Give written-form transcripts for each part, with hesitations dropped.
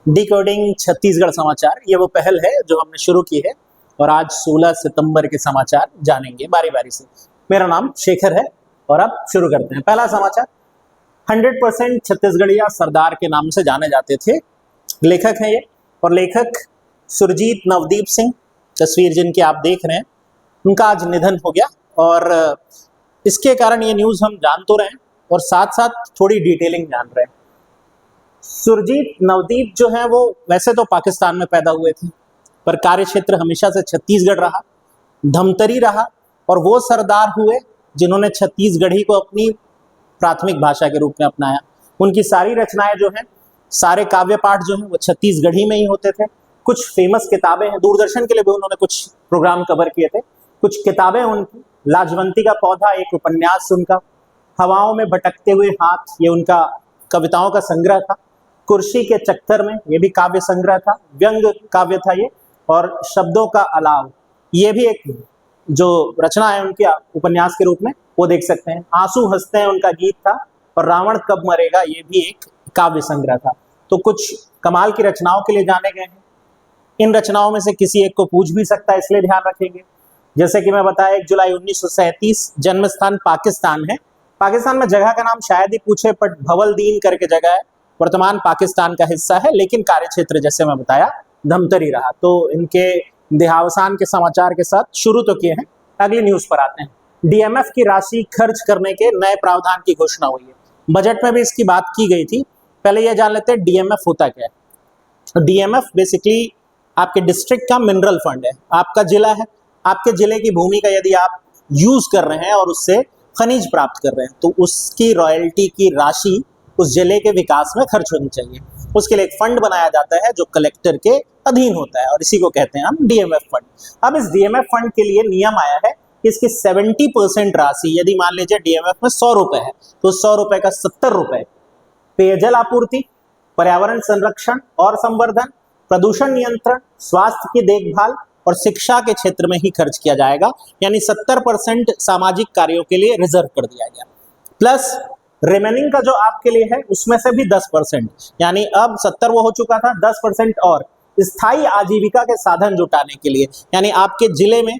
Decoding Chhattisgarh समाचार, ये वो पहल है जो हमने शुरू की है और आज 16 सितंबर के समाचार जानेंगे बारी बारी से। मेरा नाम शेखर है और अब शुरू करते हैं। पहला समाचार, 100% छत्तीसगढ़िया सरदार के नाम से जाने जाते थे। लेखक हैं ये, और लेखक सुरजीत नवदीप सिंह, तस्वीर जिनकी आप देख रहे हैं, उनका आज निधन हो गया। और इसके कारण ये न्यूज़ हम जान तो रहे हैं और साथ साथ थोड़ी डिटेलिंग जान रहे हैं। सुरजीत नवदीप जो है वो वैसे तो पाकिस्तान में पैदा हुए थे, पर कार्य क्षेत्र हमेशा से छत्तीसगढ़ रहा, धमतरी रहा, और वो सरदार हुए जिन्होंने छत्तीसगढ़ी को अपनी प्राथमिक भाषा के रूप में अपनाया। उनकी सारी रचनाएं जो हैं, सारे काव्य पाठ जो हैं, वो छत्तीसगढ़ी में ही होते थे। कुछ फेमस किताबें हैं, दूरदर्शन के लिए भी उन्होंने कुछ प्रोग्राम कवर किए थे। कुछ किताबें उनकी, लाजवंती का पौधा एक उपन्यास उनका, हवाओं में भटकते हुए हाथ ये उनका कविताओं का संग्रह था, कुर्सी के चक्कर में ये भी काव्य संग्रह था, व्यंग काव्य था ये, और शब्दों का अलाव ये भी एक जो रचना है उनकी उपन्यास के रूप में, वो देख सकते हैं। आंसू हंसते हैं उनका गीत था, और रावण कब मरेगा ये भी एक काव्य संग्रह था। तो कुछ कमाल की रचनाओं के लिए जाने गए हैं। इन रचनाओं में से किसी एक को पूछ भी सकता है, इसलिए ध्यान रखेंगे। जैसे कि मैं बताया, 1 जुलाई 1937, जन्म स्थान पाकिस्तान है। पाकिस्तान में जगह का नाम शायद ही पूछे, बट भवलदीन करके जगह है, वर्तमान पाकिस्तान का हिस्सा है, लेकिन कार्य क्षेत्र जैसे मैं बताया धमतरी रहा। तो इनके देहावसान के समाचार के साथ शुरू तो किए हैं, अगली न्यूज पर आते हैं। डीएमएफ की राशि खर्च करने के नए प्रावधान की घोषणा हुई है। बजट में भी इसकी बात की गई थी। पहले यह जान लेते हैं डीएमएफ होता क्या है। डीएमएफ बेसिकली आपके डिस्ट्रिक्ट का मिनरल फंड है। आपका जिला है, आपके जिले की भूमि का यदि आप यूज कर रहे हैं और उससे खनिज प्राप्त कर रहे हैं, तो उसकी रॉयल्टी की राशि उस जिले के विकास में खर्च होनी चाहिए। उसके लिए एक फंड बनाया जाता है जो कलेक्टर के अधीन होता है, और इसी को कहते हैं हम डीएमएफ फंड। अब इस डीएमएफ फंड के लिए नियम आया है कि इसकी 70% राशि, यदि मान लीजिए डीएमएफ में 100 रुपए है, तो 100 रुपए का 70 रुपए पेयजल आपूर्ति, पर्यावरण संरक्षण और संवर्धन, प्रदूषण नियंत्रण, स्वास्थ्य की देखभाल और शिक्षा के क्षेत्र में ही खर्च किया जाएगा। यानी 70% सामाजिक कार्यों के लिए रिजर्व कर दिया गया, प्लस रिमेनिंग का जो आपके लिए है उसमें से भी 10%, यानी अब 70 वो हो चुका था, 10% और स्थायी आजीविका के साधन जुटाने के लिए। यानी आपके जिले में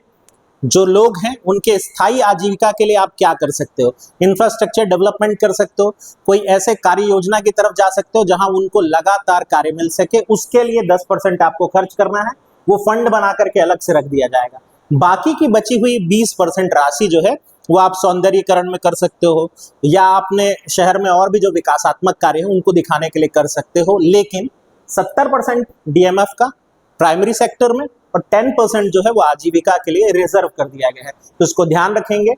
जो लोग हैं उनके स्थायी आजीविका के लिए आप क्या कर सकते हो, इंफ्रास्ट्रक्चर डेवलपमेंट कर सकते हो, कोई ऐसे कार्य योजना की तरफ जा सकते हो जहां उनको लगातार कार्य मिल सके। उसके लिए 10% आपको खर्च करना है, वो फंड बना करके अलग से रख दिया जाएगा। बाकी की बची हुई 20% राशि जो है वो आप सौंदर्यीकरण में कर सकते हो, या आपने शहर में और भी जो विकासात्मक कार्य है उनको दिखाने के लिए कर सकते हो। लेकिन 70% डीएमएफ का प्राइमरी सेक्टर में और 10% जो है वो आजीविका के लिए रिजर्व कर दिया गया है, तो इसको ध्यान रखेंगे।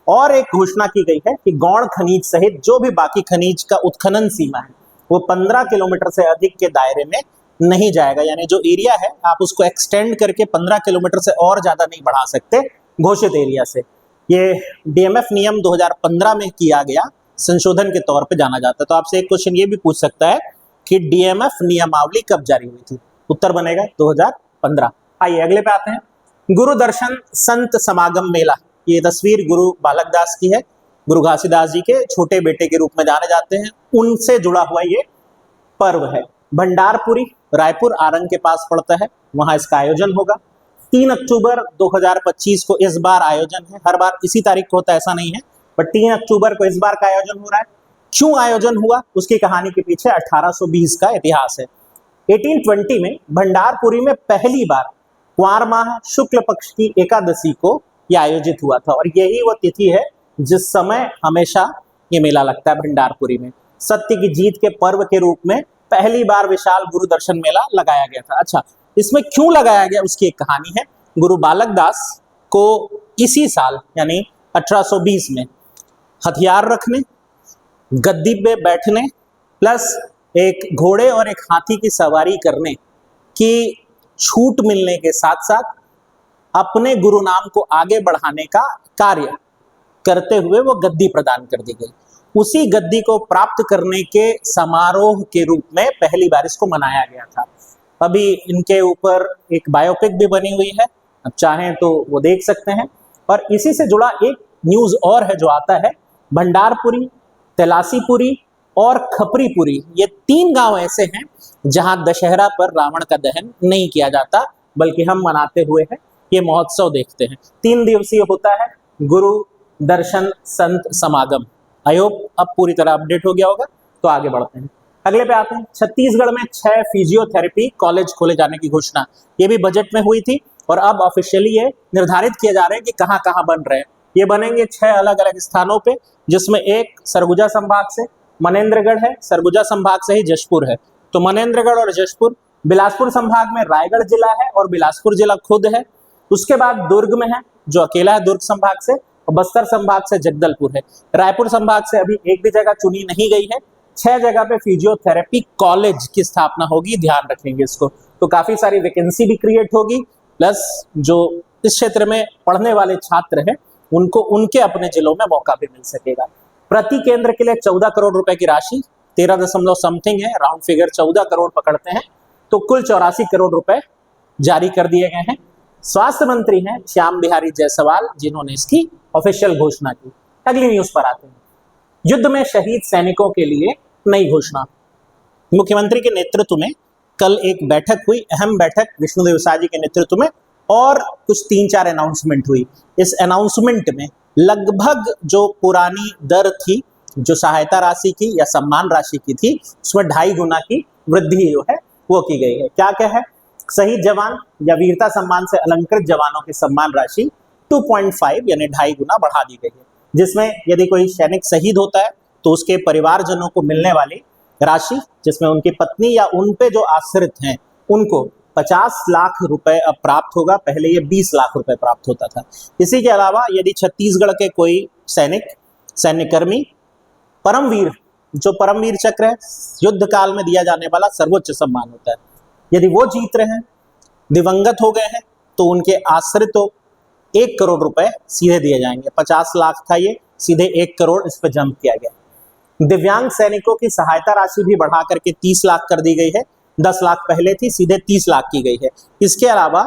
और एक घोषणा की गई है कि गौण खनिज सहित जो भी बाकी खनिज का उत्खनन सीमा है वो 15 किलोमीटर से अधिक के दायरे में नहीं जाएगा। यानी जो एरिया है आप उसको एक्सटेंड करके 15 किलोमीटर से और ज्यादा नहीं बढ़ा सकते घोषित एरिया से। ये डीएमएफ नियम 2015 में किया गया संशोधन के तौर पे जाना जाता है। तो आपसे एक क्वेश्चन ये भी पूछ सकता है कि डीएमएफ नियमावली कब जारी हुई थी। उत्तर बनेगा 2015। आइए अगले पे आते हैं। गुरु दर्शन संत समागम मेला, ये तस्वीर गुरु बालक दास की है। गुरु घासीदास जी के छोटे बेटे के रूप में जाने जाते हैं, उनसे जुड़ा हुआ ये पर्व है। भंडारपुरी रायपुर आरंग के पास पड़ता है, वहां इसका आयोजन होगा। 3 अक्टूबर 2025 को इस बार आयोजन है। हर बार इसी तारीख को होता है ऐसा नहीं है, बट 3 अक्टूबर को इस बार का आयोजन हो रहा है। क्यों आयोजन हुआ, उसकी कहानी के पीछे 1820 का इतिहास है। 1820 में भंडारपुरी में पहली बार कुंवार माह शुक्ल पक्ष की एकादशी को यह आयोजित हुआ था, और यही वो तिथि है जिस समय हमेशा ये मेला लगता है भंडारपुरी में। सत्य की जीत के पर्व के रूप में पहली बार विशाल गुरु दर्शन मेला लगाया गया था। अच्छा, इसमें क्यों लगाया गया उसकी एक कहानी है। गुरु बालक दास को इसी साल यानी 1820 में हथियार रखने, गद्दी पे बैठने, प्लस एक घोड़े और एक हाथी की सवारी करने की छूट मिलने के साथ साथ अपने गुरु नाम को आगे बढ़ाने का कार्य करते हुए वो गद्दी प्रदान कर दी गई। उसी गद्दी को प्राप्त करने के समारोह के रूप में पहली बार इसको मनाया गया था। अभी इनके ऊपर एक बायोपिक भी बनी हुई है, अब चाहें तो वो देख सकते हैं। और इसी से जुड़ा एक न्यूज और है जो आता है, भंडारपुरी, तेलासीपुरी और खपरीपुरी, ये 3 गांव ऐसे हैं जहां दशहरा पर रावण का दहन नहीं किया जाता, बल्कि हम मनाते हुए हैं, ये महोत्सव देखते हैं। 3 दिवसीय होता है गुरु दर्शन संत समागम। आई होप अब पूरी तरह अपडेट हो गया होगा। तो आगे बढ़ते हैं, अगले पे आते हैं। छत्तीसगढ़ में 6 फिजियोथेरेपी कॉलेज खोले जाने की घोषणा, ये भी बजट में हुई थी और अब ऑफिशियली ये निर्धारित किए जा रहे हैं कि कहां कहां बन रहे हैं। ये बनेंगे 6 अलग अलग स्थानों पे, जिसमें एक सरगुजा संभाग से मनेन्द्रगढ़ है, सरगुजा संभाग से ही जशपुर है। तो मनेन्द्रगढ़ और जशपुर, बिलासपुर संभाग में रायगढ़ जिला है और बिलासपुर जिला खुद है। उसके बाद दुर्ग में है जो अकेला है दुर्ग संभाग से, और बस्तर संभाग से जगदलपुर है। रायपुर संभाग से अभी एक भी जगह चुनी नहीं गई है। 6 जगह पे फिजियोथेरेपी कॉलेज की स्थापना होगी, ध्यान रखेंगे इसको। तो काफी सारी वैकेंसी भी क्रिएट होगी, प्लस जो इस क्षेत्र में पढ़ने वाले छात्र हैं उनको उनके अपने जिलों में मौका भी मिल सकेगा। प्रति केंद्र के लिए 14 करोड़ रुपए की राशि, 13 दशमलव समथिंग है, राउंड फिगर 14 करोड़ पकड़ते हैं, तो कुल 84 करोड़ रुपए जारी कर दिए गए हैं। स्वास्थ्य मंत्री हैं श्याम बिहारी जायसवाल, जिन्होंने इसकी ऑफिशियल घोषणा की। अगली न्यूज पर आते हैं, युद्ध में शहीद सैनिकों के लिए नई घोषणा। मुख्यमंत्री के नेतृत्व में कल एक बैठक हुई, अहम बैठक विष्णुदेव साय जी के नेतृत्व में, और कुछ 3-4 अनाउंसमेंट हुई। इस अनाउंसमेंट में लगभग जो पुरानी दर थी, जो सहायता राशि की या सम्मान राशि की थी, उसमें 2.5 गुना की वृद्धि जो है वो की गई है। क्या क्या है? शहीद जवान या वीरता सम्मान से अलंकृत जवानों की सम्मान राशि 2.5 यानी 2.5 गुना बढ़ा दी गई है, जिसमें यदि कोई सैनिक शहीद होता है तो उसके परिवारजनों को मिलने वाली राशि, जिसमें उनकी पत्नी या उन पे जो आश्रित हैं उनको 50 लाख रुपए अब प्राप्त होगा, पहले ये 20 लाख रुपए प्राप्त होता था। इसी के अलावा यदि छत्तीसगढ़ के कोई सैनिक, सैन्यकर्मी, परमवीर, जो परमवीर चक्र है युद्ध काल में दिया जाने वाला सर्वोच्च सम्मान होता है, यदि वो जीत रहे हैं, दिवंगत हो गए हैं, तो उनके आश्रितों 1 करोड़ रुपए सीधे दिए जाएंगे। 50 लाख था ये, सीधे 1 करोड़ इस पर जंप किया गया। दिव्यांग सैनिकों की सहायता राशि भी बढ़ा करके 30 लाख कर दी गई है, 10 लाख पहले थी, सीधे 30 लाख की गई है। इसके अलावा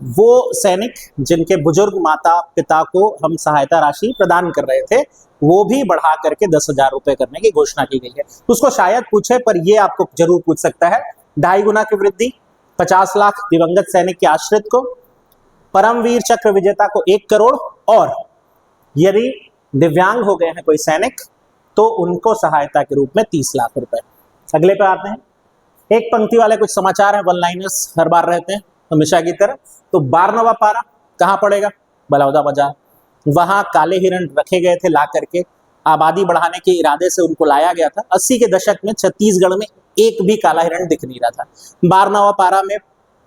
वो सैनिक जिनके बुजुर्ग माता पिता को हम सहायता राशि प्रदान कर रहे थे, वो भी बढ़ा करके 10,000 रुपए करने की घोषणा की गई है। उसको शायद पूछे, पर ये आपको जरूर पूछ सकता है, 2.5 गुना की वृद्धि, 50 लाख दिवंगत सैनिक के आश्रित को, परमवीर चक्र विजेता को 1 करोड़, और यदि दिव्यांग हो गए हैं कोई सैनिक तो उनको सहायता के रूप में 30 लाख रुपए। अगले पे आते हैं, एक पंक्ति वाले कुछ समाचार हैं, वन लाइनर्स हर बार रहते हैं हमेशा की तरह। तो 12वां पारा कहाँ पड़ेगा? बलौदा बाजार। वहां काले हिरण रखे गए थे, ला करके आबादी बढ़ाने के इरादे से उनको लाया गया था। 80 के दशक में छत्तीसगढ़ में एक भी काला हिरण दिख नहीं रहा था। 12वां पारा में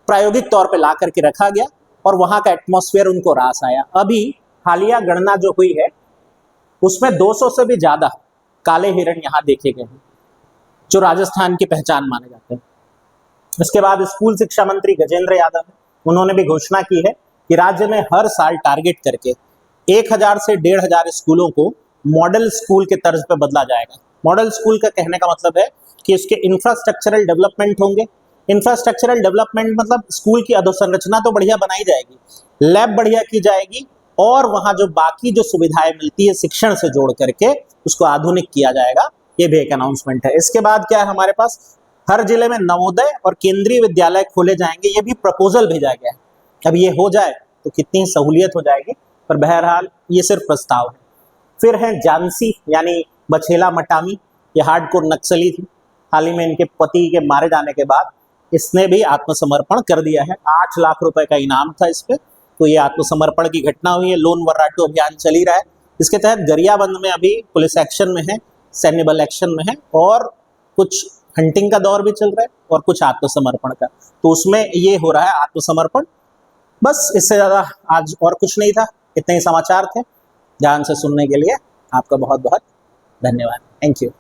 प्रायोगिक तौर पे ला करके रखा गया और वहां का एटमॉस्फेयर उनको रास आया। अभी हालिया गणना जो हुई है उसमें 200 से भी ज्यादा काले हिरण यहाँ देखे गए हैं, जो राजस्थान की पहचान माने जाते हैं। इसके बाद स्कूल शिक्षा मंत्री गजेंद्र यादव है, उन्होंने भी घोषणा की है कि राज्य में हर साल टारगेट करके 1000 से 1500 स्कूलों को मॉडल स्कूल के तर्ज पे बदला जाएगा। मॉडल स्कूल का कहने का मतलब है कि इसके इंफ्रास्ट्रक्चरल डेवलपमेंट होंगे। इंफ्रास्ट्रक्चरल डेवलपमेंट मतलब स्कूल की अधोसंरचना तो बढ़िया बनाई जाएगी, लैब बढ़िया की जाएगी, और वहां जो बाकी जो सुविधाएं मिलती है शिक्षण से जोड़ करके उसको आधुनिक किया जाएगा। ये भी एक अनाउंसमेंट है। इसके बाद क्या है हमारे पास, हर जिले में नवोदय और केंद्रीय विद्यालय खोले जाएंगे, ये भी प्रपोजल भेजा गया है। अब ये हो जाए तो कितनी सहूलियत हो जाएगी, पर बहरहाल ये सिर्फ प्रस्ताव है। फिर है झांसी यानी बछेला मटामी, ये हार्डकोर नक्सली थी। हाल ही में इनके पति के मारे जाने के बाद इसने भी आत्मसमर्पण कर दिया है। 8 लाख रुपए का इनाम था इस पे, तो ये आत्मसमर्पण की घटना हुई है। लोन वर्राटू अभियान चल ही रहा है। इसके तहत गरियाबंद में अभी पुलिस एक्शन में है, सैन्य बल एक्शन में है, और कुछ हंटिंग का दौर भी चल रहा है और कुछ आत्मसमर्पण का, तो उसमें ये हो रहा है आत्मसमर्पण। बस इससे ज्यादा आज और कुछ नहीं था, इतने ही समाचार थे। ध्यान से सुनने के लिए आपका बहुत बहुत धन्यवाद। Thank you.